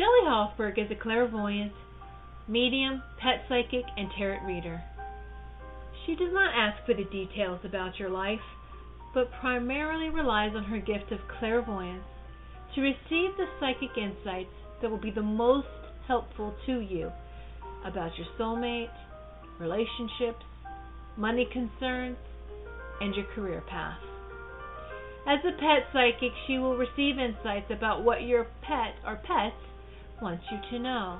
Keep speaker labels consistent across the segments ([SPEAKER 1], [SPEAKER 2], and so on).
[SPEAKER 1] Shelley Hofberg is a clairvoyant, medium, pet psychic, and tarot reader. She does not ask for the details about your life, but primarily relies on her gift of clairvoyance to receive the psychic insights that will be the most helpful to you about your soulmate, relationships, money concerns, and your career path. As a pet psychic, she will receive insights about what your pet or pets wants you to know.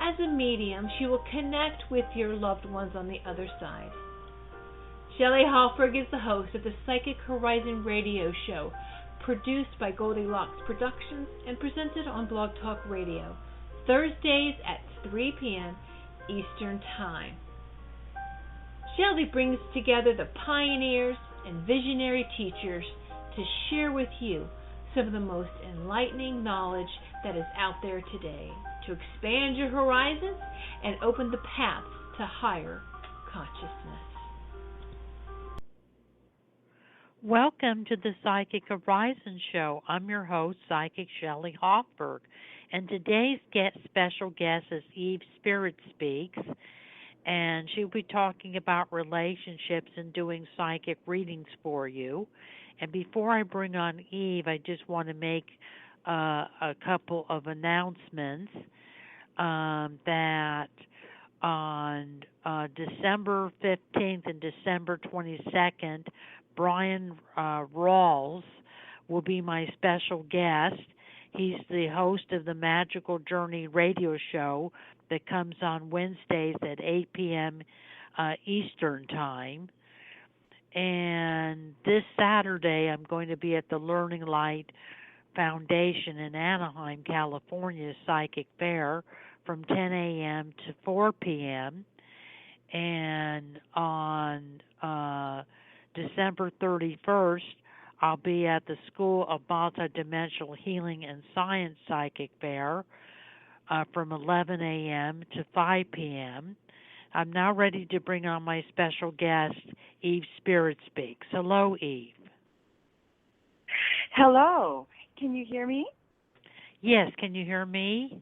[SPEAKER 1] As a medium, she will connect with your loved ones on the other side. Shelley Hofberg is the host of the Psychic Horizon radio show, produced by Goldilocks Productions and presented on Blog Talk Radio, Thursdays at 3 p.m. Eastern Time. Shelley brings together the pioneers and visionary teachers to share with you some of the most enlightening knowledge that is out there today to expand your horizons and open the paths to higher consciousness.
[SPEAKER 2] Welcome to the Psychic Horizon Show. I'm your host, Psychic Shelley Hofberg, and today's special guest is Eve SpiritSpeaks, and she'll be talking about relationships and doing psychic readings for you. And before I bring on Eve, I just want to make a couple of announcements that on December 15th and December 22nd, Brian Rawls will be my special guest. He's the host of the Magical Journey radio show that comes on Wednesdays at 8 p.m. Eastern Time. And this Saturday, I'm going to be at the Learning Light Foundation in Anaheim, California, Psychic Fair from 10 a.m. to 4 p.m. And on December 31st, I'll be at the School of Multidimensional Healing and Science Psychic Fair from 11 a.m. to 5 p.m. I'm now ready to bring on my special guest, Eve SpiritSpeaks. Hello, Eve.
[SPEAKER 3] Hello. Can you hear me?
[SPEAKER 2] Yes. Can you hear me?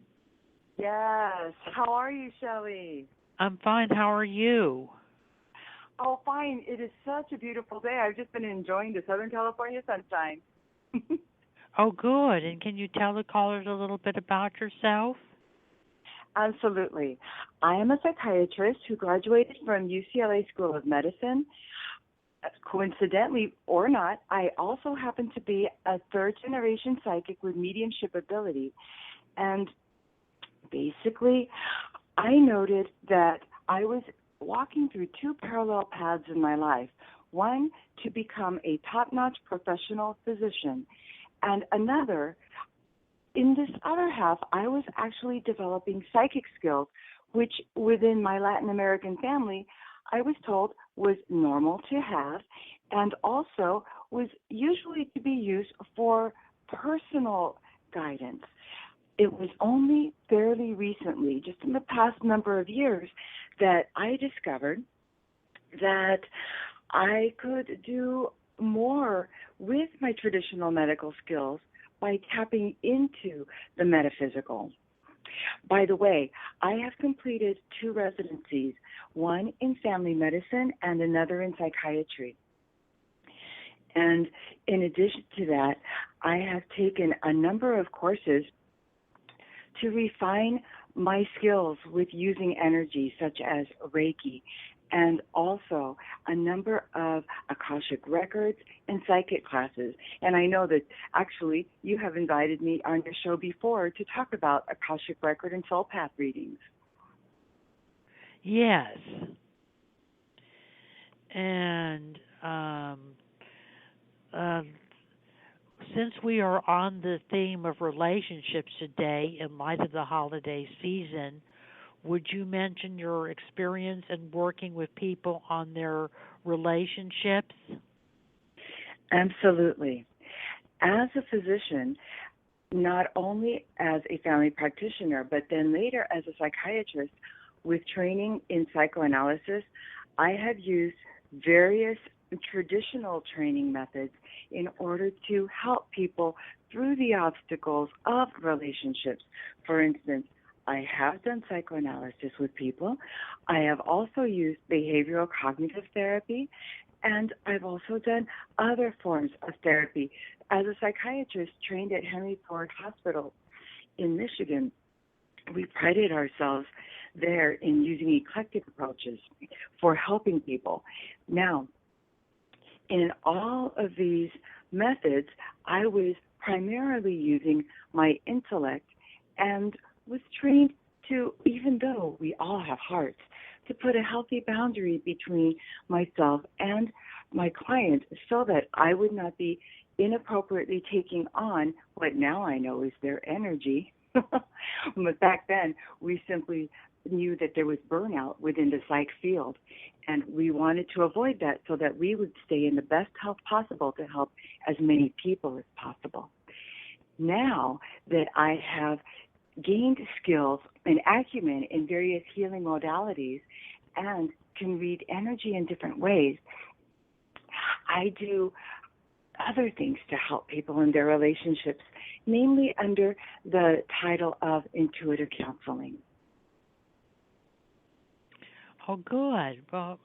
[SPEAKER 3] Yes. How are you, Shelley?
[SPEAKER 2] I'm fine. How are you?
[SPEAKER 3] Oh, fine. It is such a beautiful day. I've just been enjoying the Southern California sunshine.
[SPEAKER 2] Oh, good. And can you tell the callers a little bit about yourself?
[SPEAKER 3] Absolutely. I am a psychiatrist who graduated from UCLA School of Medicine. Coincidentally or not, I also happen to be a third-generation psychic with mediumship ability. And basically, I noted that I was walking through two parallel paths in my life. One, to become a top-notch professional physician, and another, in this other half, I was actually developing psychic skills, which within my Latin American family, I was told was normal to have and also was usually to be used for personal guidance. It was only fairly recently, just in the past number of years, that I discovered that I could do more with my traditional medical skills by tapping into the metaphysical. By the way, I have completed 2 residencies, one in family medicine and another in psychiatry. And in addition to that, I have taken a number of courses to refine my skills with using energy, such as Reiki, and also a number of Akashic records and psychic classes. And I know that actually you have invited me on your show before to talk about Akashic record and soul path readings.
[SPEAKER 2] Yes. And since we are on the theme of relationships today in light of the holiday season, would you mention your experience in working with people on their relationships?
[SPEAKER 3] Absolutely. As a physician, not only as a family practitioner, but then later as a psychiatrist with training in psychoanalysis, I have used various traditional training methods in order to help people through the obstacles of relationships. For instance, I have done psychoanalysis with people. I have also used behavioral cognitive therapy, and I've also done other forms of therapy. As a psychiatrist trained at Henry Ford Hospital in Michigan, we prided ourselves there in using eclectic approaches for helping people. Now, in all of these methods, I was primarily using my intellect and was trained to, even though we all have hearts, to put a healthy boundary between myself and my client so that I would not be inappropriately taking on what now I know is their energy. But back then, we simply knew that there was burnout within the psych field, and we wanted to avoid that so that we would stay in the best health possible to help as many people as possible. Now that I have gained skills and acumen in various healing modalities and can read energy in different ways, I do other things to help people in their relationships, namely under the title of intuitive counseling.
[SPEAKER 2] Oh, good. Well,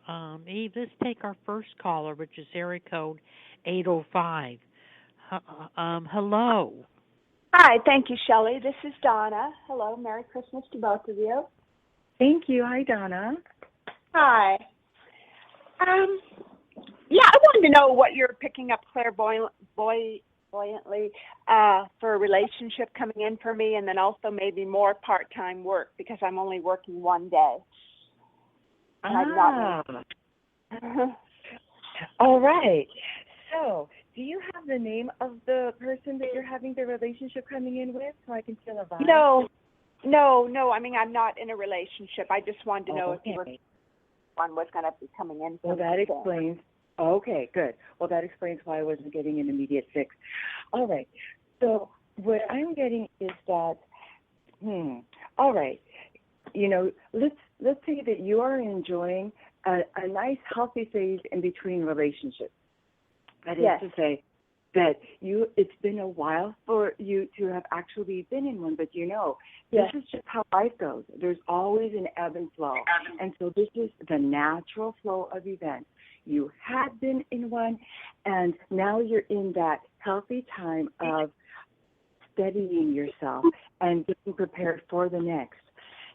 [SPEAKER 2] Eve, let's take our first caller, which is area code 805. Hello.
[SPEAKER 4] Hi, thank you, Shelley. This is Donna. Hello, Merry Christmas to both of you.
[SPEAKER 3] Thank you. Hi, Donna.
[SPEAKER 4] Hi. Yeah, I wanted to know what you're picking up clairvoyantly for a relationship coming in for me, and then also maybe more part-time work because I'm only working one day.
[SPEAKER 3] All right. So, do you have the name of the person that you're having the relationship coming in with so I can feel a vibe?
[SPEAKER 4] No. I mean, I'm not in a relationship. I just wanted to know if you were one was going to be coming in.
[SPEAKER 3] Well, that explains. Okay, good. Well, that explains why I wasn't getting an immediate fix. All right. So, what I'm getting is that, all right. You know, let's say that you are enjoying a nice, healthy phase in between relationships. That is to say that it's been a while for you to have actually been in one, but this is just how life goes. There's always an ebb and flow. And so this is the natural flow of events. You had been in one, and now you're in that healthy time of steadying yourself and getting prepared for the next.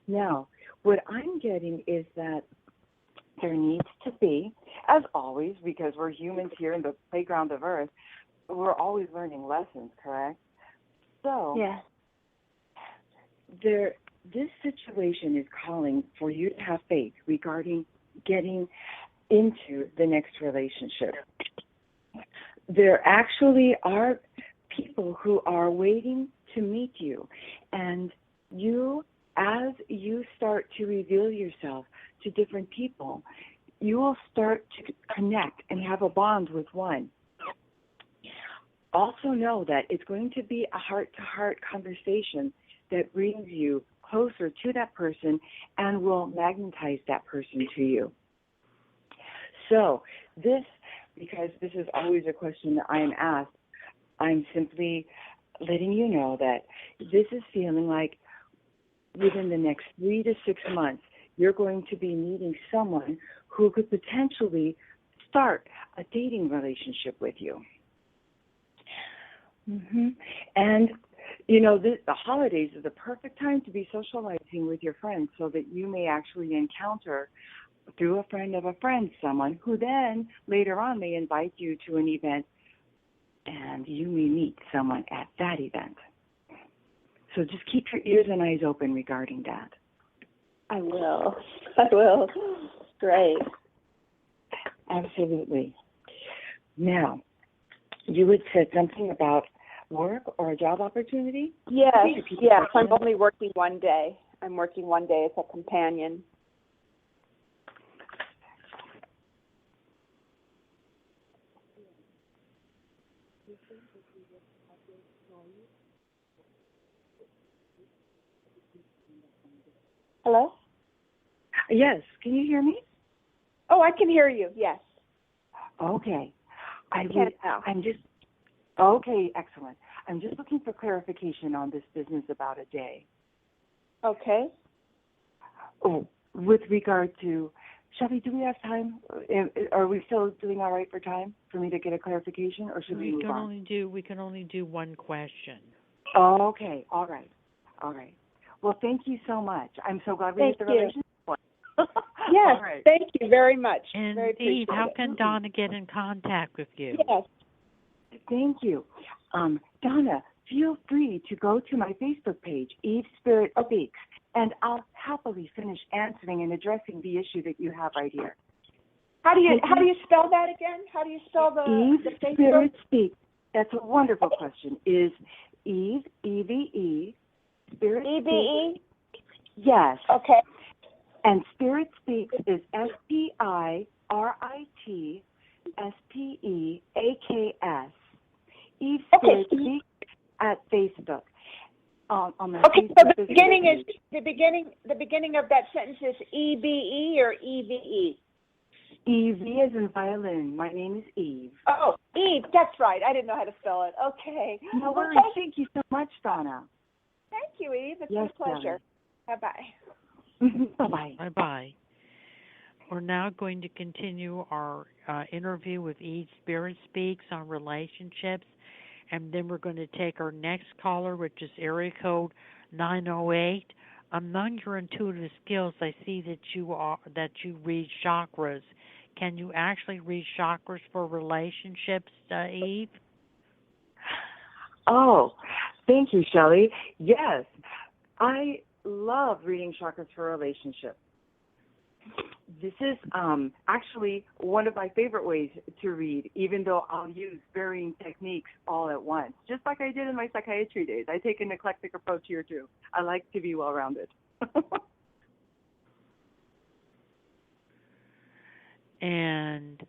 [SPEAKER 3] Now, what I'm getting is that there needs to be, as always, because we're humans here in the playground of Earth, we're always learning lessons, correct? So, this situation is calling for you to have faith regarding getting into the next relationship. There actually are people who are waiting to meet you, and as you start to reveal yourself to different people, you will start to connect and have a bond with one. Also know that it's going to be a heart-to-heart conversation that brings you closer to that person and will magnetize that person to you. So because this is always a question that I am asked, I'm simply letting you know that this is feeling like within the next 3 to 6 months, you're going to be meeting someone who could potentially start a dating relationship with you. And, the holidays are the perfect time to be socializing with your friends so that you may actually encounter, through a friend of a friend, someone who then later on may invite you to an event and you may meet someone at that event. So just keep your ears and eyes open regarding that.
[SPEAKER 4] I will. Great.
[SPEAKER 3] Absolutely. Now, you had said something about work or a job opportunity?
[SPEAKER 4] Yes. I'm only working one day. I'm working one day as a companion. Hello?
[SPEAKER 3] Yes. Can you hear me?
[SPEAKER 4] Oh, I can hear you. Yes.
[SPEAKER 3] Okay. I'm Okay, excellent. I'm just looking for clarification on this business about a day.
[SPEAKER 4] Okay.
[SPEAKER 3] Oh, with regard to, Shelley, do we have time? Are we still doing all right for time for me to get a clarification, or should we move on?
[SPEAKER 2] We can only do one question.
[SPEAKER 3] Oh, okay, all right. Well, thank you so much. I'm so glad we hit the relationship point.
[SPEAKER 4] Yes,
[SPEAKER 3] right.
[SPEAKER 4] thank you very much.
[SPEAKER 2] And
[SPEAKER 4] very
[SPEAKER 2] Eve, how can Donna get in contact with you?
[SPEAKER 4] Yes.
[SPEAKER 3] Thank you. Donna, feel free to go to my Facebook page, Eve Spirit Speaks, and I'll happily finish answering and addressing the issue that you have right here.
[SPEAKER 4] How do you spell that again? How do you spell the Facebook?
[SPEAKER 3] Spirit Speaks. That's a wonderful question. Is Eve, E-V-E, Spirit
[SPEAKER 4] E-V-E?
[SPEAKER 3] Yes.
[SPEAKER 4] Okay.
[SPEAKER 3] And Spirit Speaks is SpiritSpeaks. Eve Spirit Speaks at Facebook. On the
[SPEAKER 4] Okay,
[SPEAKER 3] Facebook
[SPEAKER 4] so the beginning
[SPEAKER 3] page.
[SPEAKER 4] is the beginning of that sentence is E-B-E or E-V-E?
[SPEAKER 3] E-V as in violin. My name is Eve.
[SPEAKER 4] Oh, Eve, that's right. I didn't know how to spell it. Okay.
[SPEAKER 3] No worries. Thank you so much, Donna.
[SPEAKER 4] Thank you, Eve. It's
[SPEAKER 3] Yes,
[SPEAKER 4] a pleasure. Bye-bye.
[SPEAKER 3] Bye-bye.
[SPEAKER 2] Bye-bye. We're now going to continue our interview with Eve Spirit Speaks on relationships, and then we're going to take our next caller, which is area code 908. Among your intuitive skills, I see that you read chakras. Can you actually read chakras for relationships, Eve?
[SPEAKER 3] Oh, thank you, Shelley. Yes, I love reading chakras for relationships. This is actually one of my favorite ways to read, even though I'll use varying techniques all at once, just like I did in my psychiatry days. I take an eclectic approach here, too. I like to be well-rounded.
[SPEAKER 2] And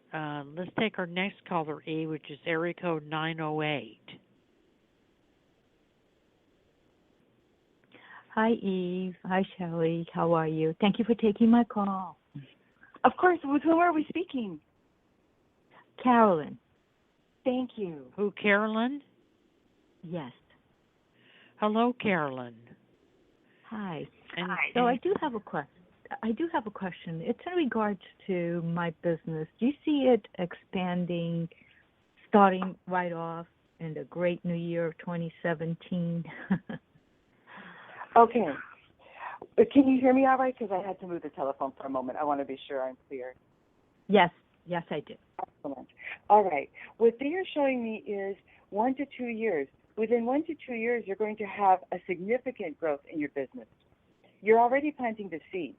[SPEAKER 2] let's take our next caller, E, which is area code 908.
[SPEAKER 5] Hi, Eve. Hi, Shelley. How are you? Thank you for taking my call.
[SPEAKER 3] Of course. With whom are we speaking?
[SPEAKER 5] Carolyn.
[SPEAKER 3] Thank you.
[SPEAKER 2] Who, Carolyn?
[SPEAKER 5] Yes.
[SPEAKER 2] Hello, Carolyn.
[SPEAKER 5] Hi.
[SPEAKER 2] Hi.
[SPEAKER 5] So I do have a question. It's in regards to my business. Do you see it expanding, starting right off in the great new year of 2017?
[SPEAKER 3] Okay. Can you hear me all right? Because I had to move the telephone for a moment. I want to be sure I'm clear.
[SPEAKER 5] Yes, I do.
[SPEAKER 3] Excellent. All right. What they are showing me is 1 to 2 years. Within 1 to 2 years, you're going to have a significant growth in your business. You're already planting the seeds.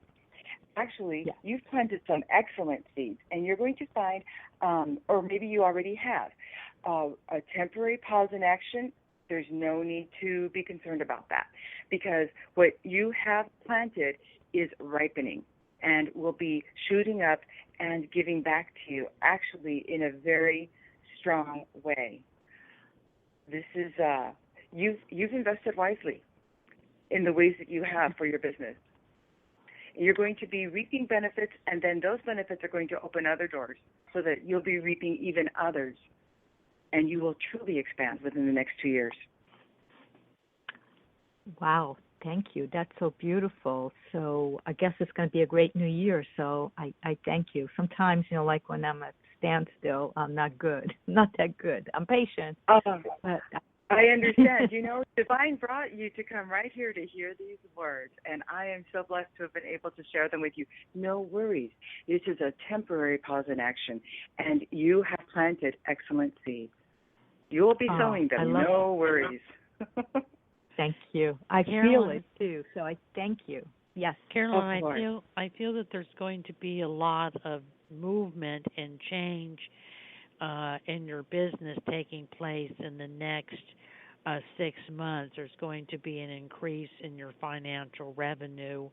[SPEAKER 3] Actually, You've planted some excellent seeds, and you're going to find, or maybe you already have, a temporary pause in action. There's no need to be concerned about that, because what you have planted is ripening and will be shooting up and giving back to you, actually in a very strong way. This is you've invested wisely in the ways that you have for your business. You're going to be reaping benefits, and then those benefits are going to open other doors so that you'll be reaping even others, and you will truly expand within the next 2 years.
[SPEAKER 5] Wow, thank you. That's so beautiful. So I guess it's going to be a great new year, so I thank you. Sometimes, like when I'm at standstill, I'm not good. Not that good. I'm patient. But
[SPEAKER 3] I understand. Divine brought you to come right here to hear these words, and I am so blessed to have been able to share them with you. No worries. This is a temporary pause in action, and you have planted excellent seeds. You will be sowing them. No worries.
[SPEAKER 5] Thank you. I feel it too, so I thank you. Yes,
[SPEAKER 2] Carolyn, I feel that there's going to be a lot of movement and change in your business taking place in the next 6 months. There's going to be an increase in your financial revenue,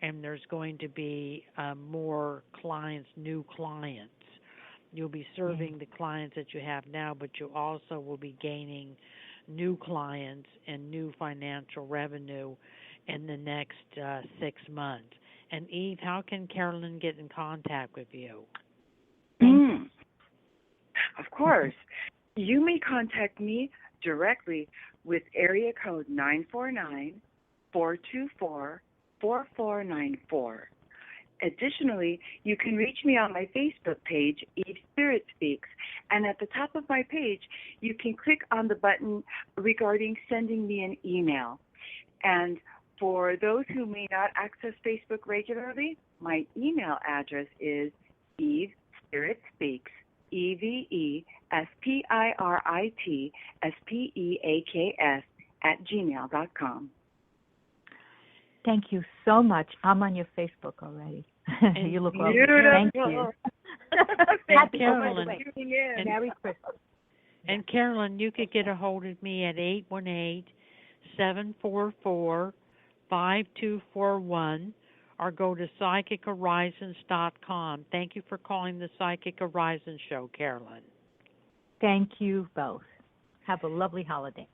[SPEAKER 2] and there's going to be more clients, new clients. You'll be serving the clients that you have now, but you also will be gaining new clients and new financial revenue in the next 6 months. And Eve, how can Carolyn get in contact with you?
[SPEAKER 3] Of course. you may contact me directly with area code 949-424-4494. Additionally, you can reach me on my Facebook page, SpiritSpeaks, and at the top of my page, you can click on the button regarding sending me an email. And for those who may not access Facebook regularly, my email address is SpiritSpeaks, EveSpiritSpeaks @gmail.com.
[SPEAKER 5] Thank you so much. I'm on your Facebook already. You look lovely.
[SPEAKER 3] Beautiful.
[SPEAKER 5] Thank you.
[SPEAKER 2] And Carolyn,
[SPEAKER 5] Merry Christmas.
[SPEAKER 2] And Carolyn, you could get a hold of me at 818-744-5241 or go to psychichorizons.com. Thank you for calling the Psychic Horizons Show, Carolyn.
[SPEAKER 5] Thank you both. Have a lovely holiday.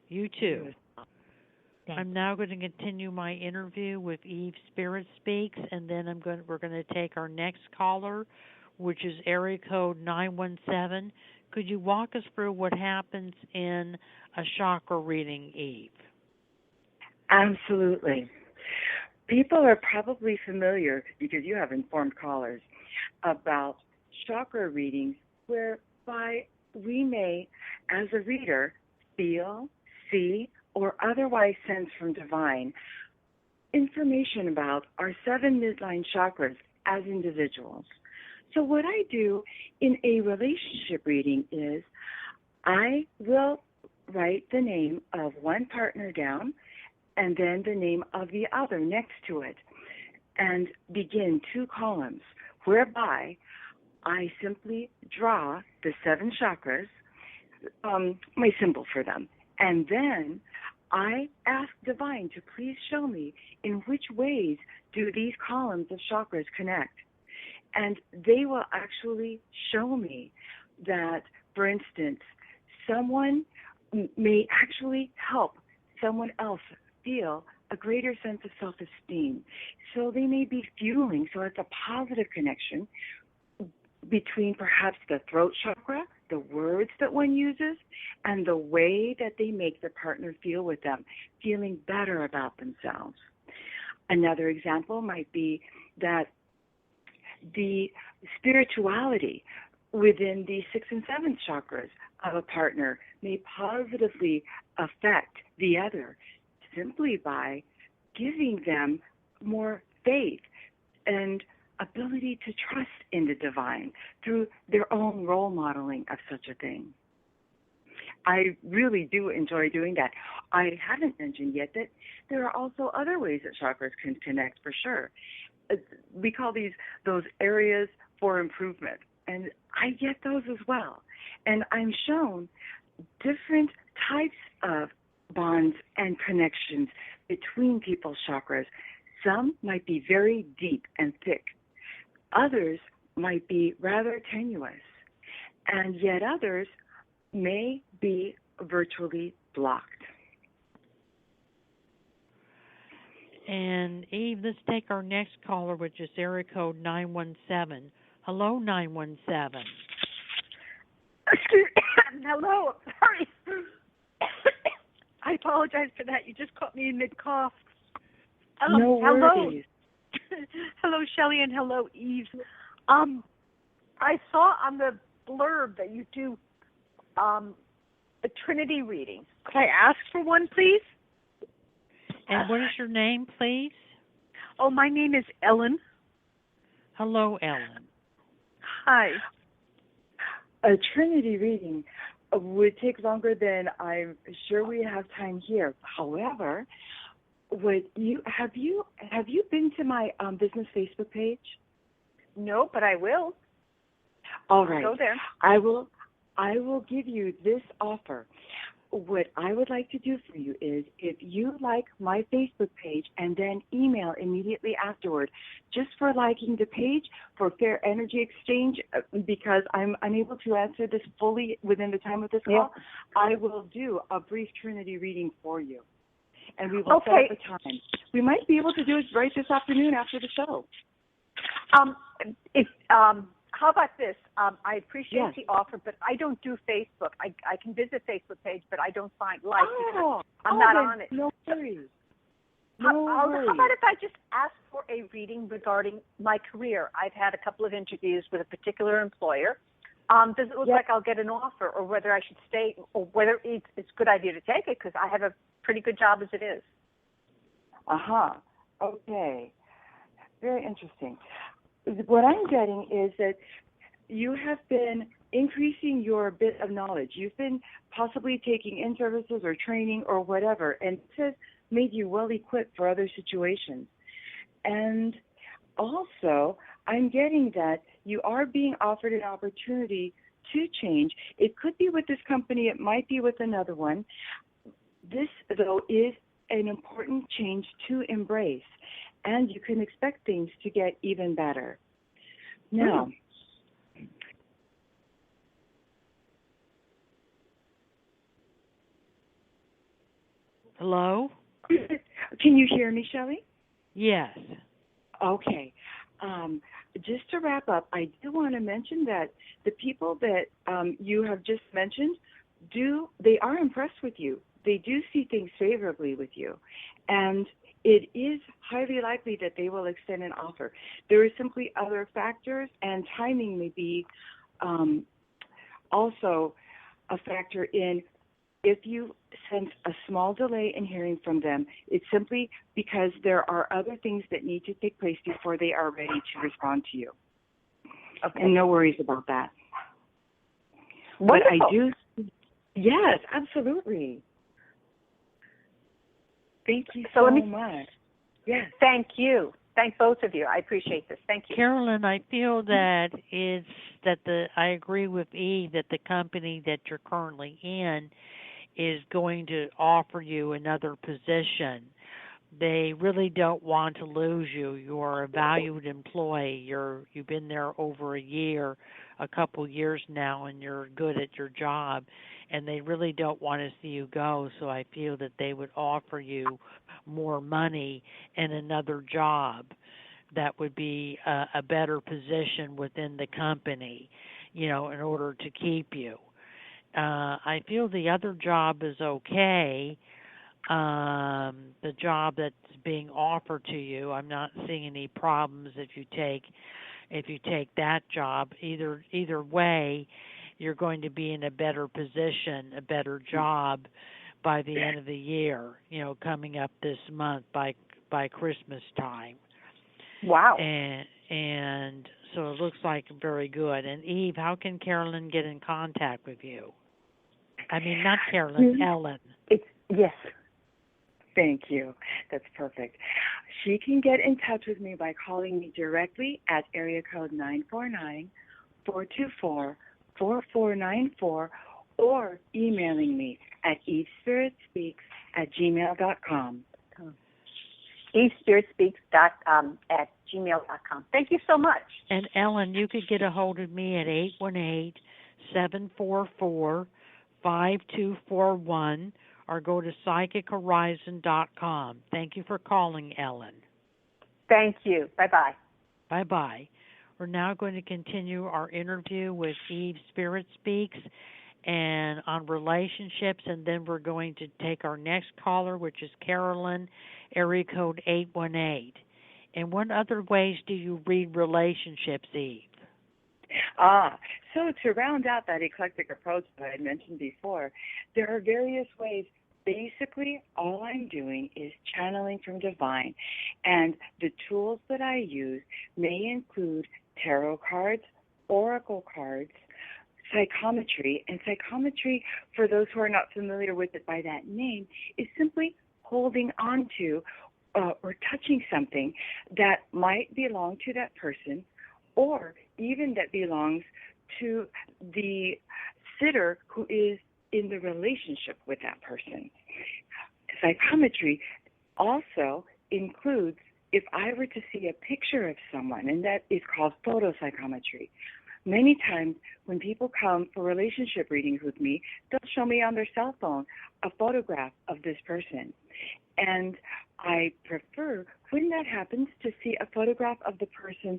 [SPEAKER 2] You too.
[SPEAKER 5] Thanks.
[SPEAKER 2] I'm now going to continue my interview with Eve Spirit Speaks, and then we're going to take our next caller, which is area code 917. Could you walk us through what happens in a chakra reading, Eve?
[SPEAKER 3] Absolutely. People are probably familiar, because you have informed callers, about chakra readings whereby we may, as a reader, feel, see, or otherwise sense from divine information about our 7 midline chakras as individuals. So what I do in a relationship reading is I will write the name of one partner down and then the name of the other next to it, and begin 2 columns whereby I simply draw the 7 chakras, my symbol for them, and then I ask Divine to please show me in which ways do these columns of chakras connect. And they will actually show me that, for instance, someone may actually help someone else feel a greater sense of self-esteem. So they may be fueling, so it's a positive connection between perhaps the throat chakra, the words that one uses, and the way that they make their partner feel with them, feeling better about themselves. Another example might be that the spirituality within the 6th and 7th chakras of a partner may positively affect the other simply by giving them more faith and ability to trust in the divine through their own role modeling of such a thing. I really do enjoy doing that. I haven't mentioned yet that there are also other ways that chakras can connect for sure. We call those areas for improvement, and I get those as well. And I'm shown different types of bonds and connections between people's chakras. Some might be very deep and thick. Others might be rather tenuous, and yet others may be virtually blocked.
[SPEAKER 2] And Eve, let's take our next caller, which is area code 917. Hello, 917.
[SPEAKER 6] Hello, sorry. I apologize for that. You just caught me in mid-cough.
[SPEAKER 3] No worries.
[SPEAKER 6] Hello, Shelley, and hello, Eve. I saw on the blurb that you do a Trinity reading. Could I ask for one, please?
[SPEAKER 2] And what is your name, please?
[SPEAKER 6] Oh, my name is Ellen.
[SPEAKER 2] Hello, Ellen.
[SPEAKER 6] Hi.
[SPEAKER 3] A Trinity reading would take longer than I'm sure we have time here. However, have you been to my business Facebook page?
[SPEAKER 6] No, but I will.
[SPEAKER 3] All right.
[SPEAKER 6] Go there.
[SPEAKER 3] I will give you this offer. What I would like to do for you is, if you like my Facebook page and then email immediately afterward, just for liking the page, for fair energy exchange, because I'm unable to answer this fully within the time of this call, I will do a brief Trinity reading for you. And we will set up a time. We might be able to do it right this afternoon after the show.
[SPEAKER 6] how about this? I appreciate
[SPEAKER 3] Yes.
[SPEAKER 6] the offer, but I don't do Facebook. I can visit Facebook page, but I don't find because I'm not on it.
[SPEAKER 3] No worries.
[SPEAKER 6] How about if I just ask for a reading regarding my career? I've had a couple of interviews with a particular employer. Does it look like I'll get an offer, or whether I should stay, or whether it's a good idea to take it because I have a pretty good job as it is?
[SPEAKER 3] Okay. Very interesting. What I'm getting is that you have been increasing your bit of knowledge. You've been possibly taking in-services or training or whatever, and this has made you well equipped for other situations. And also, I'm getting that you are being offered an opportunity to change. It could be with this company. It might be with another one. This, though, is an important change to embrace, and you can expect things to get even better. Now,
[SPEAKER 2] Hello?
[SPEAKER 3] can you hear me, Shelley?
[SPEAKER 2] Yes.
[SPEAKER 3] Okay. Just to wrap up, I do want to mention that the people that you have just mentioned, they are impressed with you. They do see things favorably with you. And it is highly likely that they will extend an offer. There are simply other factors, and timing may be also a factor in. If you sense a small delay in hearing from them, it's simply because there are other things that need to take place before they are ready to respond to you. Okay. And no worries about that.
[SPEAKER 6] Wonderful.
[SPEAKER 3] But I do, yes, absolutely. Thank you so much. Yes.
[SPEAKER 6] Thank you. Thank both of you. I appreciate this. Thank you.
[SPEAKER 2] Carolyn, I feel that I agree with Eve that the company that you're currently in is going to offer you another position. They really don't want to lose you. You're a valued employee. You've been there over a couple years now, and you're good at your job, and they really don't want to see you go. So I feel that they would offer you more money and another job that would be a better position within the company, in order to keep you. I feel the other job is okay. The job that's being offered to you, I'm not seeing any problems if you take that job. Either way, you're going to be in a better position, a better job by the end of the year, coming up this month by Christmas time.
[SPEAKER 6] Wow.
[SPEAKER 2] And so it looks like very good. And Eve, how can Carolyn get in contact with you? I mean, not Carolyn, Ellen.
[SPEAKER 3] Yes. Thank you. That's perfect. She can get in touch with me by calling me directly at area code 949-424-4494 or emailing me at eveSpiritSpeaks@gmail.com.
[SPEAKER 6] eveSpiritSpeaks@gmail.com. Thank you so much.
[SPEAKER 2] And Ellen, you could get a hold of me at 818-744-5241 or go to psychichorizon.com. Thank you for calling, Ellen.
[SPEAKER 6] Thank you. Bye-bye.
[SPEAKER 2] Bye-bye. We're now going to continue our interview with Eve Spirit Speaks and on relationships, and then we're going to take our next caller, which is Carolyn, area code 818. And what other ways do you read relationships, Eve?
[SPEAKER 3] So to round out that eclectic approach that I mentioned before, there are various ways. Basically, all I'm doing is channeling from divine, and the tools that I use may include tarot cards, oracle cards, psychometry. And psychometry, for those who are not familiar with it by that name, is simply holding on to or touching something that might belong to that person, or even that belongs to the sitter who is in the relationship with that person. Psychometry also includes if I were to see a picture of someone, and that is called photopsychometry. Many times when people come for relationship readings with me, they'll show me on their cell phone a photograph of this person. And I prefer, when that happens, to see a photograph of the person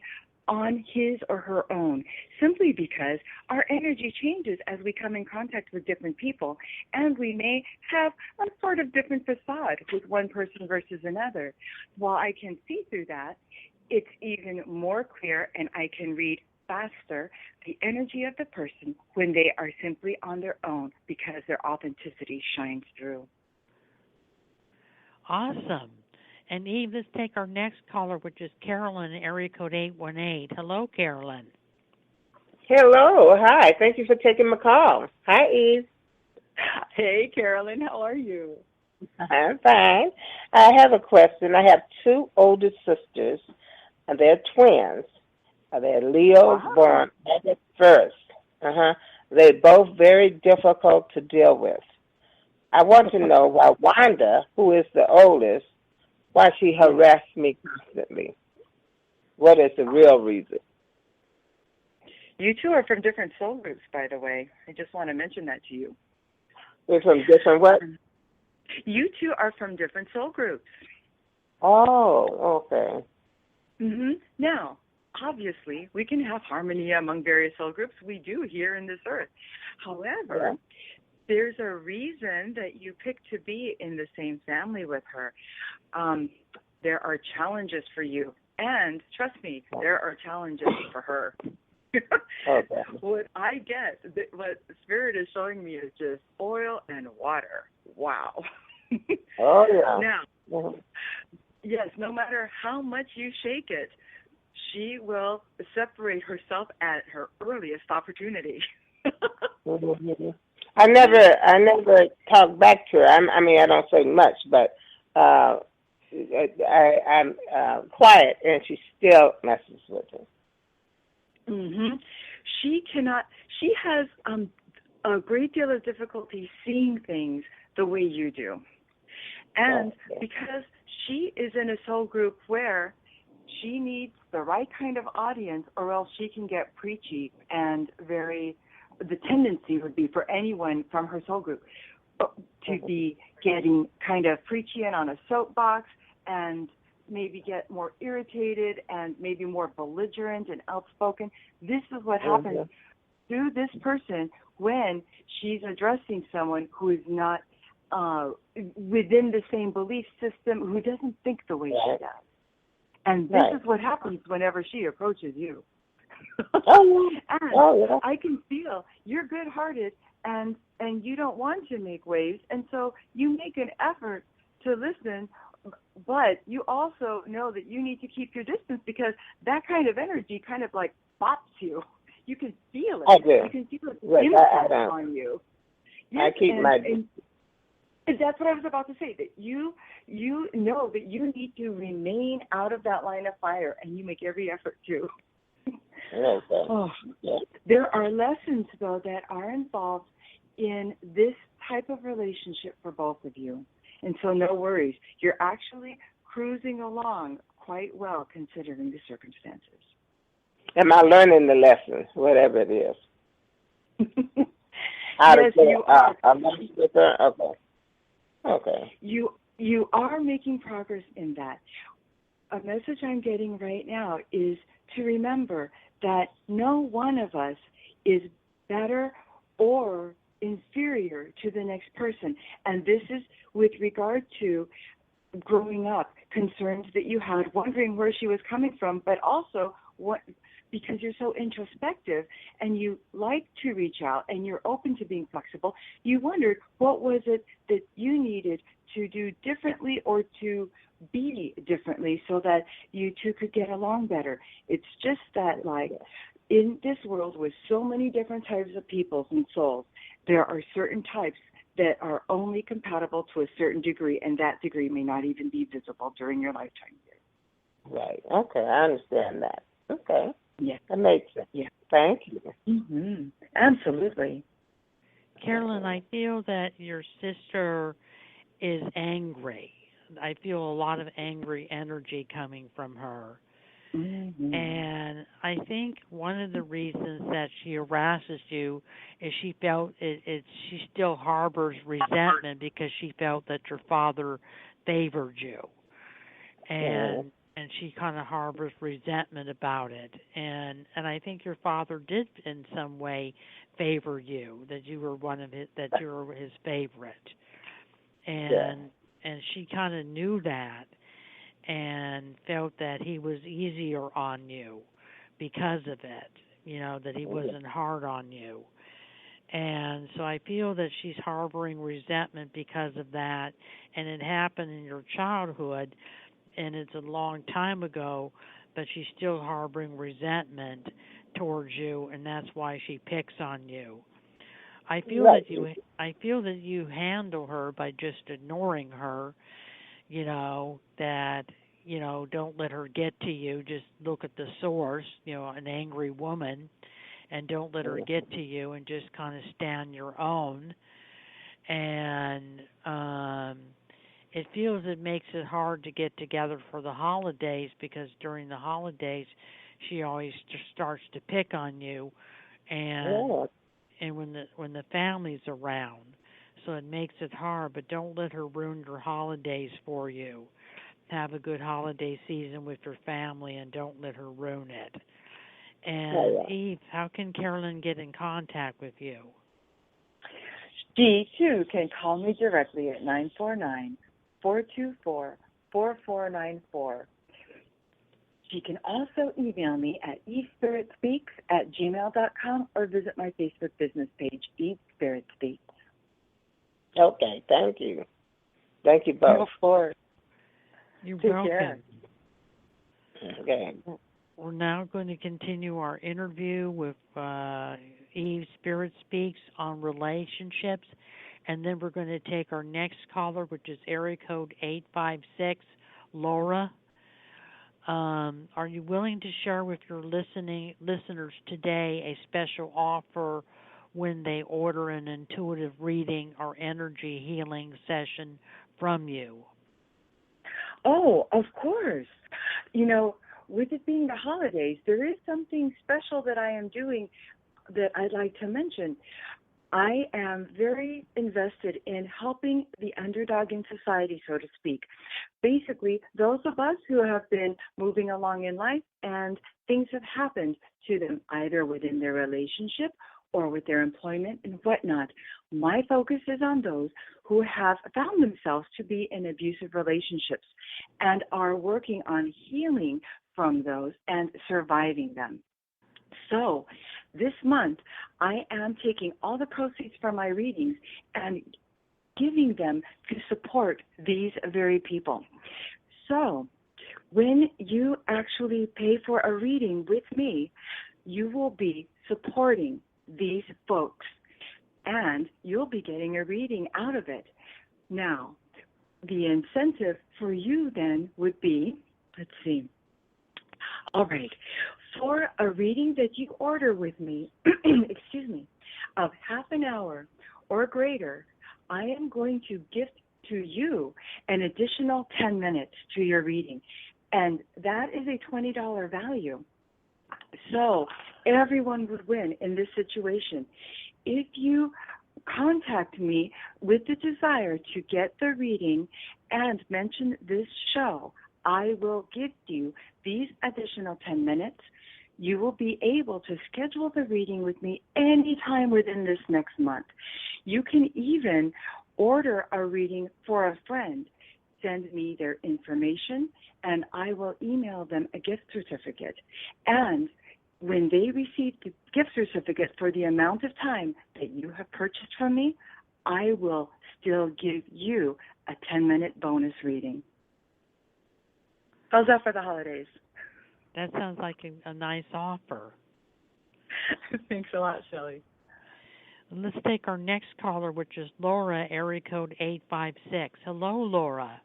[SPEAKER 3] on his or her own, simply because our energy changes as we come in contact with different people, and we may have a sort of different facade with one person versus another. While I can see through that, it's even more clear, and I can read faster the energy of the person when they are simply on their own, because their authenticity shines through.
[SPEAKER 2] Awesome. And Eve, let's take our next caller, which is Carolyn, area code 818. Hello, Carolyn.
[SPEAKER 7] Hello. Hi. Thank you for taking my call. Hi, Eve.
[SPEAKER 3] Hey, Carolyn. How are you?
[SPEAKER 7] I'm fine. I have a question. I have two older sisters, and they're twins. They're Leos born August 1st. They're both very difficult to deal with. I want to know why Wanda, who is the oldest, why she harassed me constantly. What is the real reason?
[SPEAKER 3] You two are from different soul groups, by the way. I just want to mention that to you.
[SPEAKER 7] We're from different what?
[SPEAKER 3] You two are from different soul groups.
[SPEAKER 7] Oh, okay.
[SPEAKER 3] Now, obviously, we can have harmony among various soul groups. We do here in this earth. However, there's a reason that you picked to be in the same family with her. There are challenges for you. And trust me, there are challenges for her.
[SPEAKER 7] Okay.
[SPEAKER 3] What I get, what Spirit is showing me is just oil and water. Wow.
[SPEAKER 7] Oh, yeah.
[SPEAKER 3] Now, yes, no matter how much you shake it, she will separate herself at her earliest opportunity.
[SPEAKER 7] I never talk back to her. I mean, I don't say much, but I'm quiet, and she still messes with me.
[SPEAKER 3] She cannot. She has a great deal of difficulty seeing things the way you do, and because she is in a soul group where she needs the right kind of audience, or else she can get preachy and very. The tendency would be for anyone from her soul group to be getting kind of preachy and on a soapbox and maybe get more irritated and maybe more belligerent and outspoken. This is what happens to this person when she's addressing someone who is not within the same belief system, who doesn't think the way she does. And this is what happens whenever she approaches you. I can feel you're good-hearted and you don't want to make waves, and so you make an effort to listen, but you also know that you need to keep your distance because that kind of energy kind of like bops you. You can feel it.
[SPEAKER 7] I do.
[SPEAKER 3] You can feel it impact on you. Yes,
[SPEAKER 7] I keep
[SPEAKER 3] and that's what I was about to say, that you know that you need to remain out of that line of fire, and you make every effort to. There are lessons, though, that are involved in this type of relationship for both of you. And so no worries. You're actually cruising along quite well considering the circumstances.
[SPEAKER 7] Am I learning the lesson, whatever it is?
[SPEAKER 3] Yes, you are.
[SPEAKER 7] Okay.
[SPEAKER 3] You are making progress in that. A message I'm getting right now is to remember that no one of us is better or inferior to the next person. And this is with regard to growing up, concerns that you had, wondering where she was coming from, but also because you're so introspective and you like to reach out and you're open to being flexible, you wondered what was it that you needed to do differently or to be differently so that you two could get along better. It's just that, like, in this world with so many different types of peoples and souls, there are certain types that are only compatible to a certain degree, and that degree may not even be visible during your lifetime here.
[SPEAKER 7] Right. Okay, I understand that. Okay.
[SPEAKER 3] Yes.
[SPEAKER 7] That makes sense.
[SPEAKER 3] Yeah.
[SPEAKER 7] Thank you.
[SPEAKER 3] Absolutely.
[SPEAKER 2] Carolyn, I feel that your sister is angry. I feel a lot of angry energy coming from her. And I think one of the reasons that she harasses you is she felt she still harbors resentment because she felt that your father favored you. And she kind of harbors resentment about it. And I think your father did in some way favor you, that you were that you were his favorite. And she kind of knew that and felt that he was easier on you because of it, that he wasn't hard on you. And so I feel that she's harboring resentment because of that, and it happened in your childhood, and it's a long time ago, but she's still harboring resentment towards you, and that's why she picks on you. I feel that you handle her by just ignoring her, that don't let her get to you. Just look at the source, an angry woman, and don't let her get to you, and just kind of stand your own. And it feels it makes it hard to get together for the holidays, because during the holidays she always starts to pick on you, and when the family's around, so it makes it hard. But don't let her ruin your holidays for you. Have a good holiday season with your family, and don't let her ruin it. And Eve, how can Carolyn get in contact with you?
[SPEAKER 3] She, too, can call me directly at 949-424-4494. She can also email me at SpiritSpeaks@gmail.com or visit my Facebook business page, Eve Spirit Speaks.
[SPEAKER 7] Okay, thank you. Thank you both.
[SPEAKER 2] You're welcome.
[SPEAKER 7] Okay.
[SPEAKER 2] We're now going to continue our interview with Eve Spirit Speaks on relationships, and then we're going to take our next caller, which is area code 856, Laura. Are you willing to share with your listeners today a special offer when they order an intuitive reading or energy healing session from you?
[SPEAKER 3] Oh, of course. With it being the holidays, there is something special that I am doing that I'd like to mention. I am very invested in helping the underdog in society, so to speak. Basically, those of us who have been moving along in life and things have happened to them, either within their relationship or with their employment and whatnot. My focus is on those who have found themselves to be in abusive relationships and are working on healing from those and surviving them. So this month, I am taking all the proceeds from my readings and giving them to support these very people. So when you actually pay for a reading with me, you will be supporting these folks, and you'll be getting a reading out of it. Now, the incentive for you then would be, let's see, all right, for a reading that you order with me, of half an hour or greater, I am going to gift to you an additional 10 minutes to your reading, and that is a $20 value. So everyone would win in this situation. If you contact me with the desire to get the reading and mention this show, I will give you these additional 10 minutes. You will be able to schedule the reading with me anytime within this next month. You can even order a reading for a friend. Send me their information, and I will email them a gift certificate. And when they receive the gift certificate for the amount of time that you have purchased from me, I will still give you a 10-minute bonus reading. How's that for the holidays?
[SPEAKER 2] That sounds like a nice offer.
[SPEAKER 3] Thanks a lot, Shelley.
[SPEAKER 2] Let's take our next caller, which is Laura, area code 856. Hello, Laura.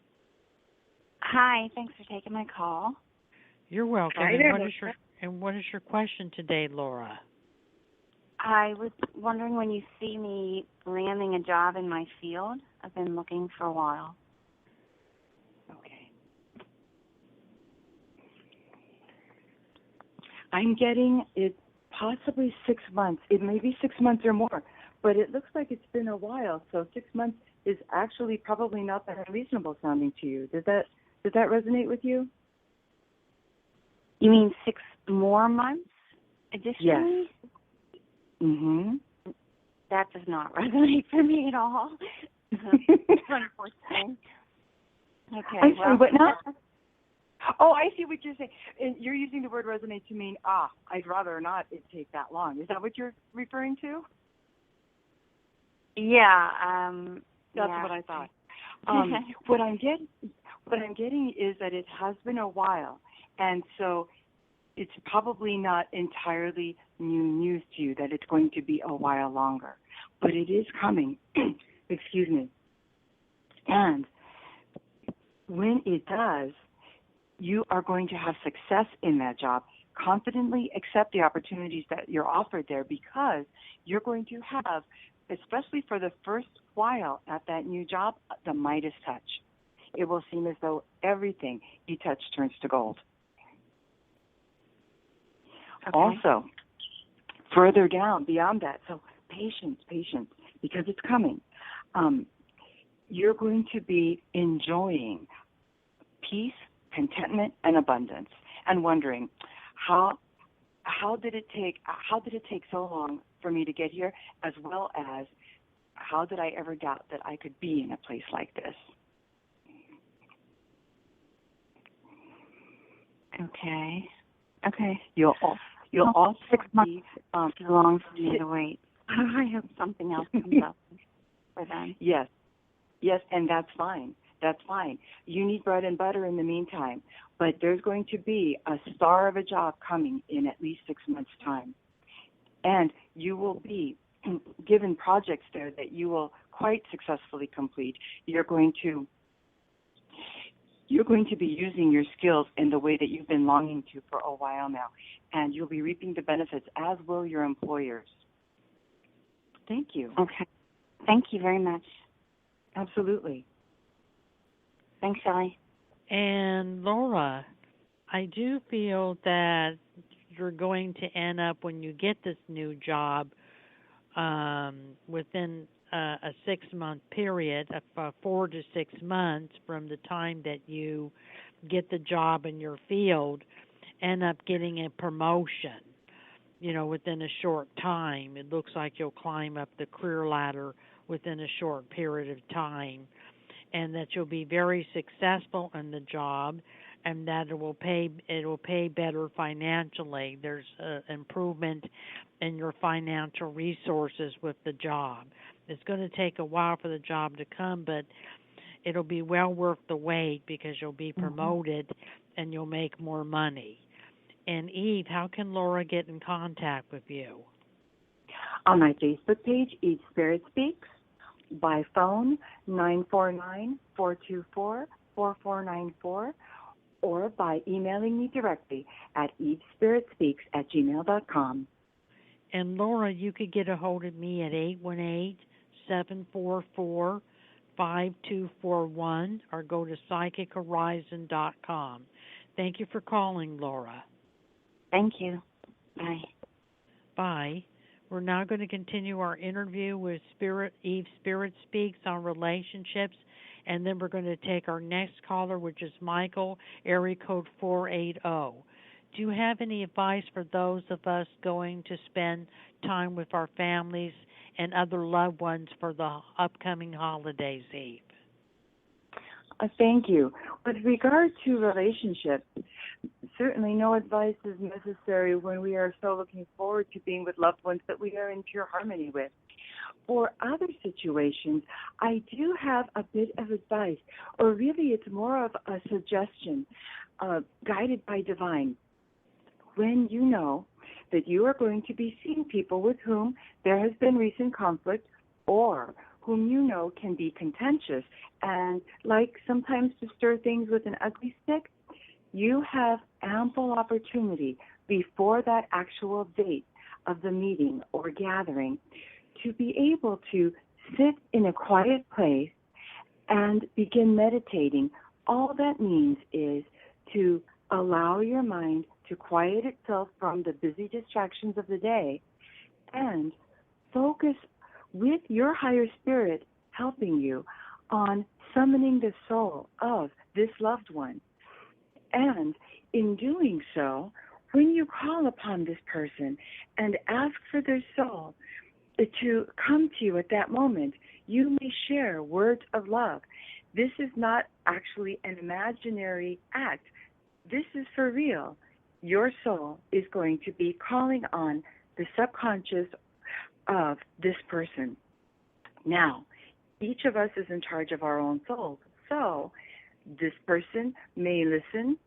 [SPEAKER 8] Hi, thanks for taking my call.
[SPEAKER 2] You're welcome. What is your question today, Laura?
[SPEAKER 8] I was wondering when you see me landing a job in my field. I've been looking for a while.
[SPEAKER 3] Okay. I'm getting it possibly 6 months. It may be 6 months or more, but it looks like it's been a while. So 6 months is actually probably not that unreasonable sounding to you. Does that resonate with you?
[SPEAKER 8] You mean 6 more months additionally?
[SPEAKER 3] Yes. Mm-hmm.
[SPEAKER 8] That does not resonate for me at all. Unfortunately. Okay.
[SPEAKER 3] I'm sorry, what now? Oh, I see what you're saying. And you're using the word resonate to mean, I'd rather not it take that long. Is that what you're referring to?
[SPEAKER 8] Yeah.
[SPEAKER 3] That's what I thought. What I'm getting is that it has been a while, and so it's probably not entirely new news to you that it's going to be a while longer, but it is coming. Excuse me. And when it does, you are going to have success in that job. Confidently accept the opportunities that you're offered there, because you're going to have, especially for the first while at that new job, the Midas touch. It will seem as though everything you touch turns to gold. Okay. Also, further down, beyond that, so patience, because it's coming. You're going to be enjoying peace, contentment, and abundance, and wondering, how did it take so long for me to get here, as well as how did I ever doubt that I could be in a place like this?
[SPEAKER 8] Okay.
[SPEAKER 3] You'll also
[SPEAKER 8] 6 months too long for me to wait. I hope something else comes up for them.
[SPEAKER 3] Yes, and that's fine. You need bread and butter in the meantime, but there's going to be a star of a job coming in at least 6 months' time. And you will be given projects there that you will quite successfully complete. You're going to be using your skills in the way that you've been longing to for a while now, and you'll be reaping the benefits, as will your employers. Thank you.
[SPEAKER 8] Okay. Thank you very much.
[SPEAKER 3] Absolutely.
[SPEAKER 8] Thanks, Shelley.
[SPEAKER 2] And Laura, I do feel that you're going to end up, when you get this new job, within a 6-month period, of 4 to 6 months from the time that you get the job in your field, end up getting a promotion, within a short time. It looks like you'll climb up the career ladder within a short period of time, and that you'll be very successful in the job, and that it will pay better financially. There's improvement in your financial resources with the job. It's going to take a while for the job to come, but it'll be well worth the wait, because you'll be promoted and you'll make more money. And Eve, how can Laura get in contact with you?
[SPEAKER 3] On my Facebook page, 8Dec2016, by phone, 949-424-4494, or by emailing me directly at SpiritSpeaks@gmail.com.
[SPEAKER 2] And Laura, you could get a hold of me at 818-744-5241, or go to psychichorizon.com. Thank you for calling, Laura.
[SPEAKER 8] Thank you. Bye.
[SPEAKER 2] Bye. We're now going to continue our interview with Eve Spirit Speaks on relationships, and then we're going to take our next caller, which is Michael, area code 480. Do you have any advice for those of us going to spend time with our families and other loved ones for the upcoming holidays, Eve?
[SPEAKER 3] Thank you. With regard to relationships, certainly no advice is necessary when we are so looking forward to being with loved ones that we are in pure harmony with. For other situations, I do have a bit of advice, or really it's more of a suggestion, guided by divine. When you know that you are going to be seeing people with whom there has been recent conflict, or whom you know can be contentious and like sometimes to stir things with an ugly stick, you have ample opportunity before that actual date of the meeting or gathering to be able to sit in a quiet place and begin meditating. All that means is to allow your mind to quiet itself from the busy distractions of the day and focus with your higher spirit helping you on summoning the soul of this loved one. And in doing so, when you call upon this person and ask for their soul to come to you at that moment, you may share words of love. This is not actually an imaginary act. This is for real. Your soul is going to be calling on the subconscious of this person. Now, each of us is in charge of our own souls. So this person may listen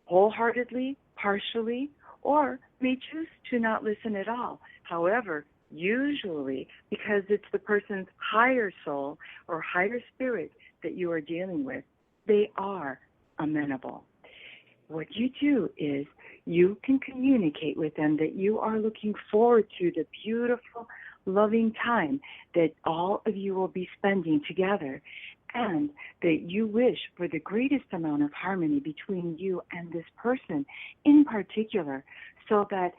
[SPEAKER 3] wholeheartedly, partially, or may choose to not listen at all. However, usually, because it's the person's higher soul or higher spirit that you are dealing with, they are amenable. What you do is you can communicate with them that you are looking forward to the beautiful, loving time that all of you will be spending together, and that you wish for the greatest amount of harmony between you and this person in particular, so that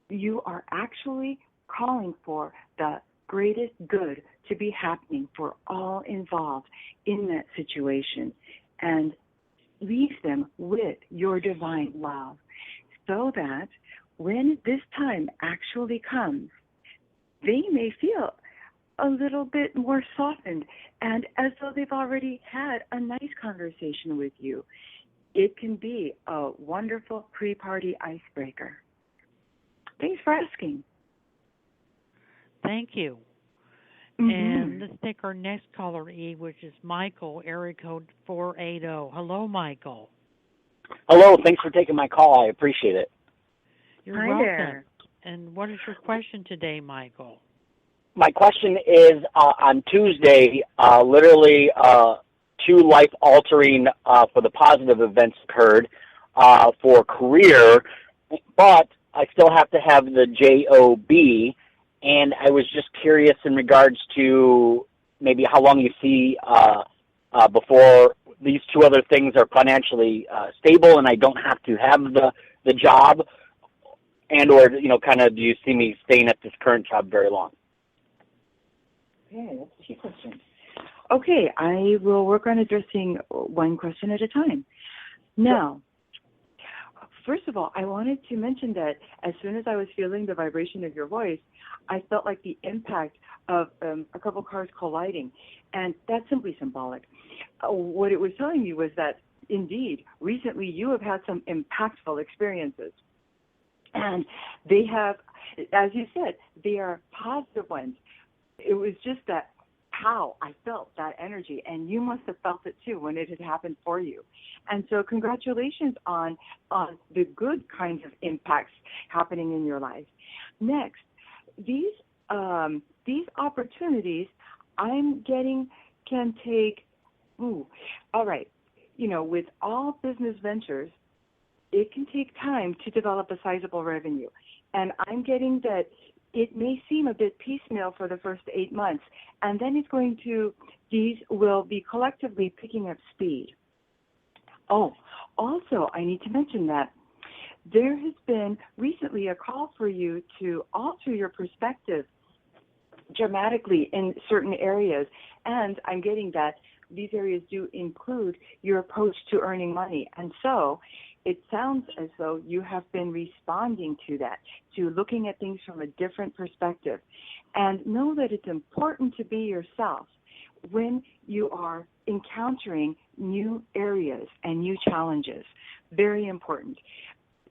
[SPEAKER 3] you are actually calling for the greatest good to be happening for all involved in that situation, and leave them with your divine love, so that when this time actually comes, they may feel a little bit more softened, and as though they've already had a nice conversation with you. It can be a wonderful pre-party icebreaker. Thanks for asking.
[SPEAKER 2] Thank you.
[SPEAKER 3] Mm-hmm.
[SPEAKER 2] And let's take our next caller, Eve, which is Michael, area code 480. Hello, Michael.
[SPEAKER 9] Hello. Thanks for taking my call. I appreciate it.
[SPEAKER 2] You're
[SPEAKER 3] Hi
[SPEAKER 2] welcome.
[SPEAKER 3] there.
[SPEAKER 2] And what is your question today, Michael?
[SPEAKER 9] My question is, on Tuesday, literally 2 life-altering for the positive events occurred for career, but I still have to have the JOB, and I was just curious in regards to maybe how long you see before these 2 other things are financially stable and I don't have to have the job, and or, kind of do you see me staying at this current job very long?
[SPEAKER 3] Okay, that's a key question. Okay, I will work on addressing one question at a time. Now, first of all, I wanted to mention that as soon as I was feeling the vibration of your voice, I felt like the impact of a couple cars colliding, and that's simply symbolic. What it was telling me was that, indeed, recently you have had some impactful experiences, and they have, as you said, they are positive ones. It was just that how I felt that energy, and you must have felt it too when it had happened for you. And so congratulations on the good kinds of impacts happening in your life. Next, these opportunities I'm getting can take, all right, with all business ventures, it can take time to develop a sizable revenue. And I'm getting that it may seem a bit piecemeal for the first 8 months, and then these will be collectively picking up speed. Oh, also, I need to mention that there has been recently a call for you to alter your perspective dramatically in certain areas, and I'm getting that these areas do include your approach to earning money. And so it sounds as though you have been responding to that, to looking at things from a different perspective. And know that it's important to be yourself when you are encountering new areas and new challenges. Very important.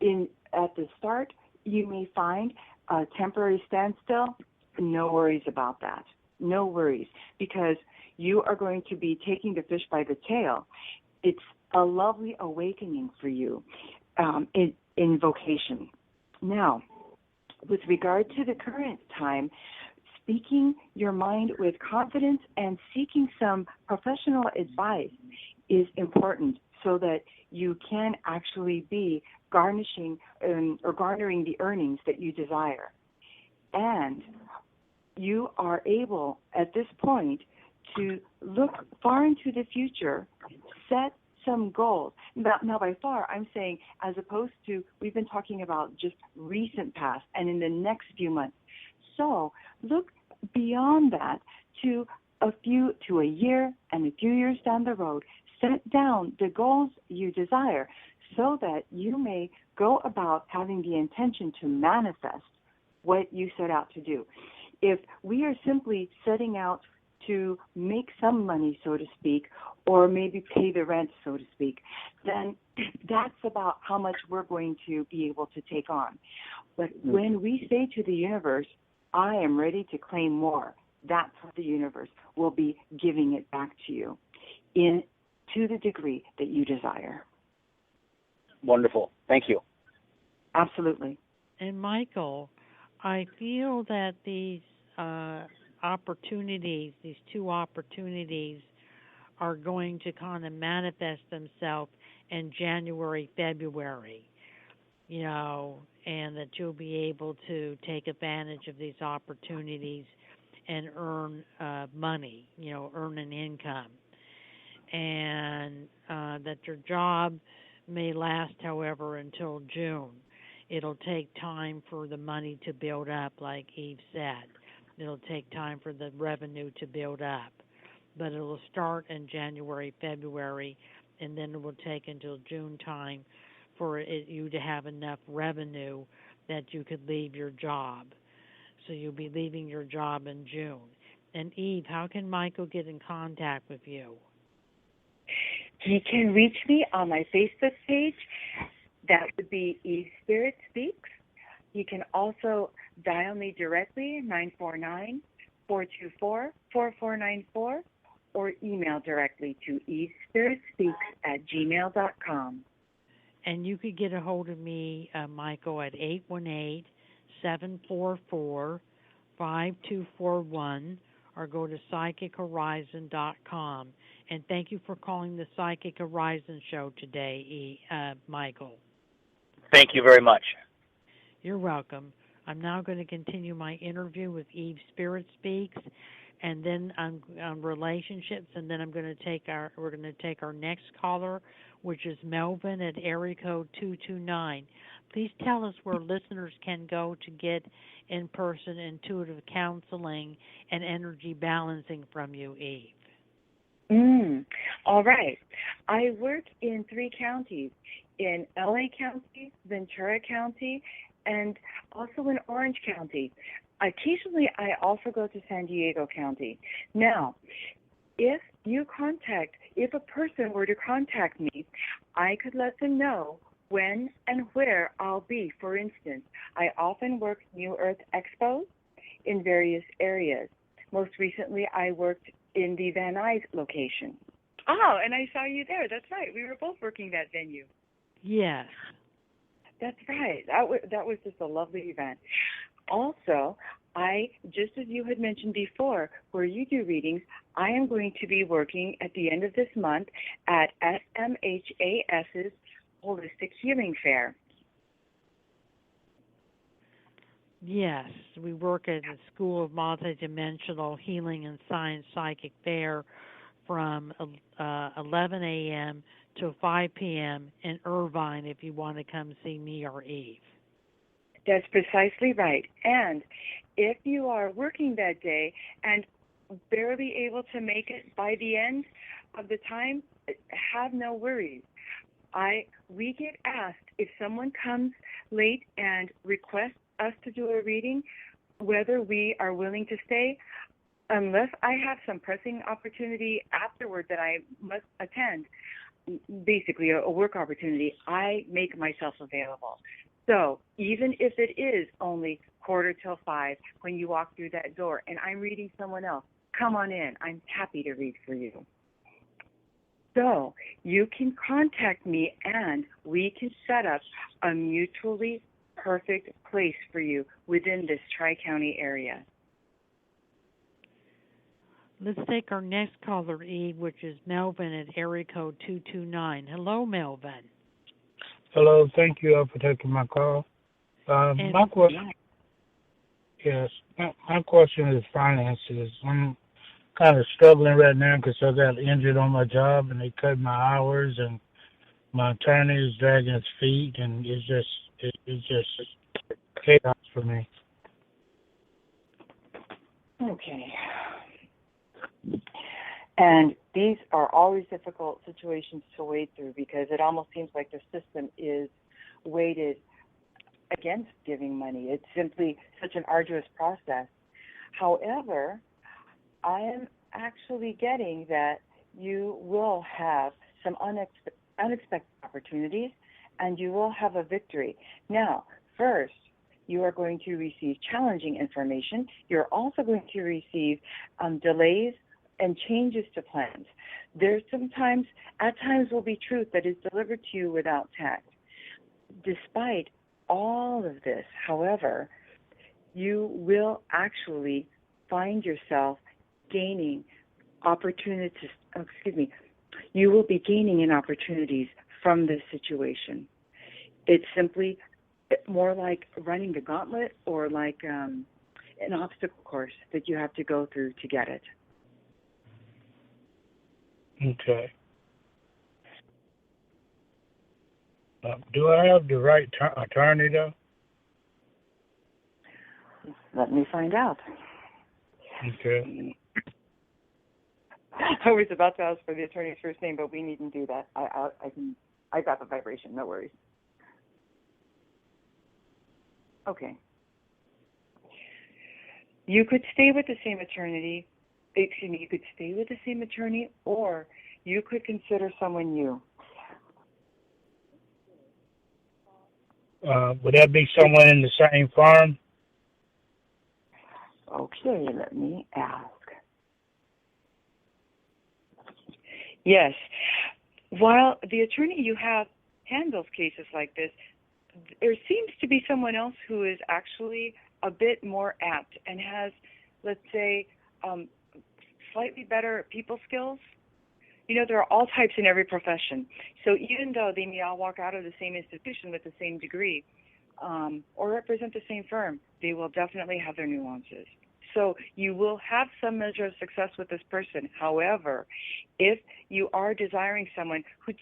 [SPEAKER 3] At the start, you may find a temporary standstill. No worries about that. No worries, because you are going to be taking the fish by the tail. It's a lovely awakening for you in vocation. Now, with regard to the current time, speaking your mind with confidence and seeking some professional advice is important so that you can actually be garnishing or garnering the earnings that you desire. And you are able, at this point, to look far into the future, set some goals. Now, by far, I'm saying, as opposed to, we've been talking about just recent past and in the next few months. So look beyond that to a year and a few years down the road. Set down the goals you desire so that you may go about having the intention to manifest what you set out to do. If we are simply setting out to make some money, so to speak, or maybe pay the rent, so to speak, then that's about how much we're going to be able to take on. But when we say to the universe, I am ready to claim more, that's what the universe will be giving it back to you to the degree that you desire.
[SPEAKER 9] Wonderful. Thank you.
[SPEAKER 3] Absolutely.
[SPEAKER 2] And Michael, I feel that these opportunities, these two opportunities, are going to kind of manifest themselves in January, February, and that you'll be able to take advantage of these opportunities and earn money, earn an income. And that your job may last, however, until June. It'll take time for the money to build up, like Eve said. It'll take time for the revenue to build up. But it'll start in January, February, and then it will take until June time for you to have enough revenue that you could leave your job. So you'll be leaving your job in June. And Eve, how can Michael get in contact with you?
[SPEAKER 3] He can reach me on my Facebook page. That would be SpiritSpeaks. You can also dial me directly, 949-424-4494, or email directly to spiritspeaks@gmail.com.
[SPEAKER 2] And you could get a hold of me, Michael, at 818-744-5241, or go to psychichorizon.com. And thank you for calling the Psychic Horizon Show today, Michael.
[SPEAKER 9] Thank you very much.
[SPEAKER 2] You're welcome. I'm now going to continue my interview with Eve SpiritSpeaks, and then on relationships, and then we're going to take our next caller, which is Melvin at area code 229. Please tell us where listeners can go to get in-person intuitive counseling and energy balancing from you, Eve.
[SPEAKER 3] All right. I work in 3 counties, in LA County, Ventura County, and also in Orange County. Occasionally, I also go to San Diego County. Now, if a person were to contact me, I could let them know when and where I'll be. For instance, I often work New Earth Expos in various areas. Most recently, I worked in the Van Nuys location. Oh, and I saw you there. That's right. We were both working that venue.
[SPEAKER 2] Yes.
[SPEAKER 3] That's right. That was just a lovely event. Also, just as you had mentioned before, where you do readings, I am going to be working at the end of this month at SMHAS's Holistic Healing Fair.
[SPEAKER 2] Yes, we work at the School of Multidimensional Healing and Science Psychic Fair from 11 a.m. to 5 p.m. in Irvine if you want to come see me or Eve.
[SPEAKER 3] That's precisely right. And if you are working that day and barely able to make it by the end of the time, have no worries. We get asked if someone comes late and requests us to do a reading, whether we are willing to stay, unless I have some pressing opportunity afterward that I must attend, basically a work opportunity, I make myself available. So even if it is only 4:45 when you walk through that door and I'm reading someone else, come on in. I'm happy to read for you. So you can contact me and we can set up a mutually perfect place for you within this Tri-County area.
[SPEAKER 2] Let's take our next caller, Eve, which is Melvin at area code 229. Hello, Melvin.
[SPEAKER 10] Hello, thank you all for taking my call. My question is finances. I'm kind of struggling right now because I got injured on my job and they cut my hours and my attorney is dragging his feet and it's just chaos for me.
[SPEAKER 3] Okay. And these are always difficult situations to wade through because it almost seems like the system is weighted against giving money. It's simply such an arduous process. However, I am actually getting that you will have some unexpected opportunities and you will have a victory. Now, first, you are going to receive challenging information. You're also going to receive delays and changes to plans. At times will be truth that is delivered to you without tact. Despite all of this, however, you will actually find yourself gaining opportunities, you will be gaining in opportunities from this situation. It's simply more like running the gauntlet or like an obstacle course that you have to go through to get it.
[SPEAKER 10] Okay. Do I have the right attorney, though?
[SPEAKER 3] Let me find out.
[SPEAKER 10] Okay.
[SPEAKER 3] I was about to ask for the attorney's first name, but we needn't do that. I got the vibration, no worries. Okay. You could stay with the same attorney, you could stay with the same attorney, or you could consider someone new.
[SPEAKER 10] Would that be someone in the same firm?
[SPEAKER 3] Okay, let me ask. Yes. While the attorney you have handles cases like this, there seems to be someone else who is actually a bit more apt and has, let's say, slightly better people skills. You know, there are all types in every profession. So even though they may all walk out of the same institution with the same degree or represent the same firm, they will definitely have their nuances. So you will have some measure of success with this person. However, if you are desiring someone who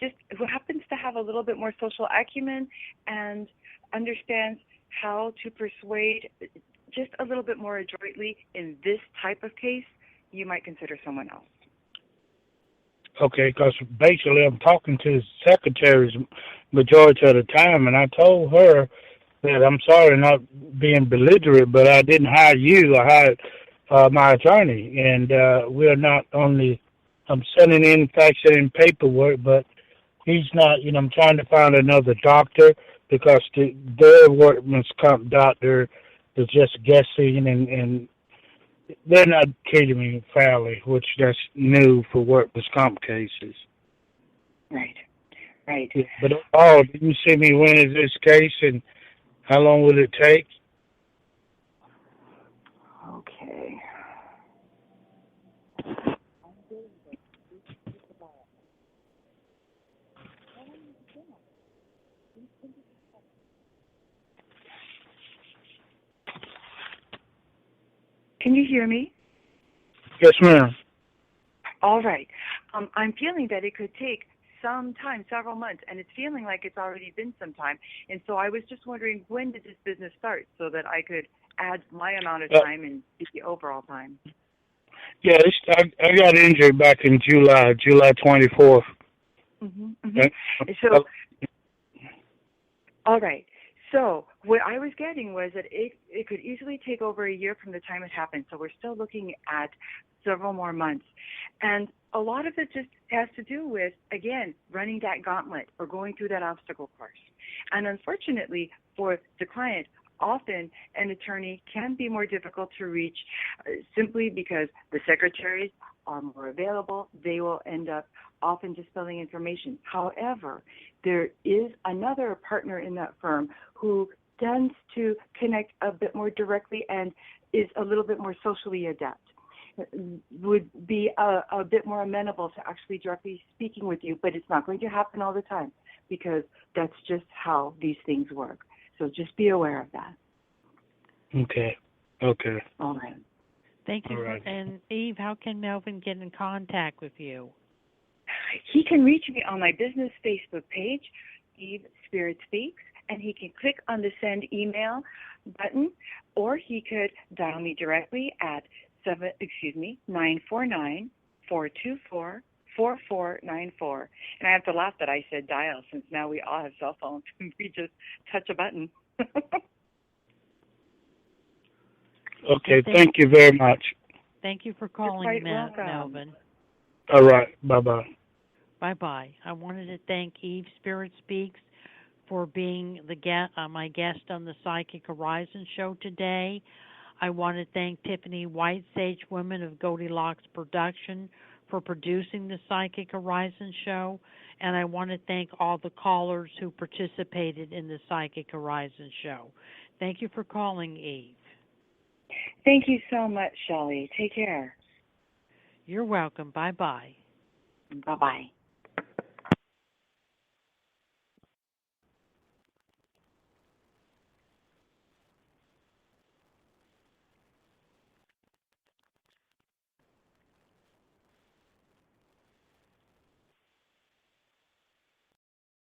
[SPEAKER 3] happens to have a little bit more social acumen and understands how to persuade just a little bit more adroitly in this type of case, you might consider someone else.
[SPEAKER 10] Okay, because basically I'm talking to the secretaries majority of the time, and I told her that I'm sorry not being belligerent, but I didn't hire you. I hired my attorney, and we're not only I'm sending in faxing paperwork, but he's not. You know, I'm trying to find another doctor because their workman's comp doctor is just guessing, and they're not treating me fairly, which that's new for workman's comp cases.
[SPEAKER 3] Right. Right.
[SPEAKER 10] Yeah, but do you see me winning this case, and how long will it take?
[SPEAKER 3] Okay. Can you hear me?
[SPEAKER 10] Yes, ma'am.
[SPEAKER 3] All right. I'm feeling that it could take some time, several months, and it's feeling like it's already been some time. And so I was just wondering, when did this business start so that I could add my amount of time and the overall time?
[SPEAKER 10] Yeah, I got injured back in July 24th.
[SPEAKER 3] Mm-hmm, mm-hmm. So, all right. So what I was getting was that it could easily take over a year from the time it happened. So we're still looking at several more months. And a lot of it just has to do with, again, running that gauntlet or going through that obstacle course. And unfortunately for the client, often an attorney can be more difficult to reach simply because the secretaries are more available. They will end up often dispelling information. However, there is another partner in that firm who tends to connect a bit more directly and is a little bit more socially adept, would be a bit more amenable to actually directly speaking with you, but it's not going to happen all the time because that's just how these things work. So just be aware of that.
[SPEAKER 10] Okay.
[SPEAKER 3] All right.
[SPEAKER 2] Thank you.
[SPEAKER 10] All right.
[SPEAKER 2] And Eve, how can Melvin get in contact with you?
[SPEAKER 3] He can reach me on my business Facebook page, Eve SpiritSpeaks, and he can click on the send email button, or he could dial me directly at 949-686-8255. 424-4494. And I have to laugh that I said dial, since now we all have cell phones and we just touch a button.
[SPEAKER 10] Okay, thank you very much.
[SPEAKER 2] Thank you for calling, Melvin.
[SPEAKER 10] All right, bye-bye.
[SPEAKER 2] Bye-bye. I wanted to thank Eve SpiritSpeaks for being my guest on the Psychic Horizon show today. I want to thank Tiffany Whitesage, Women of Goldilocks Production, for producing the Psychic Horizon show. And I want to thank all the callers who participated in the Psychic Horizon show. Thank you for calling, Eve.
[SPEAKER 3] Thank you so much, Shelley. Take care.
[SPEAKER 2] You're welcome. Bye-bye.
[SPEAKER 3] Bye-bye.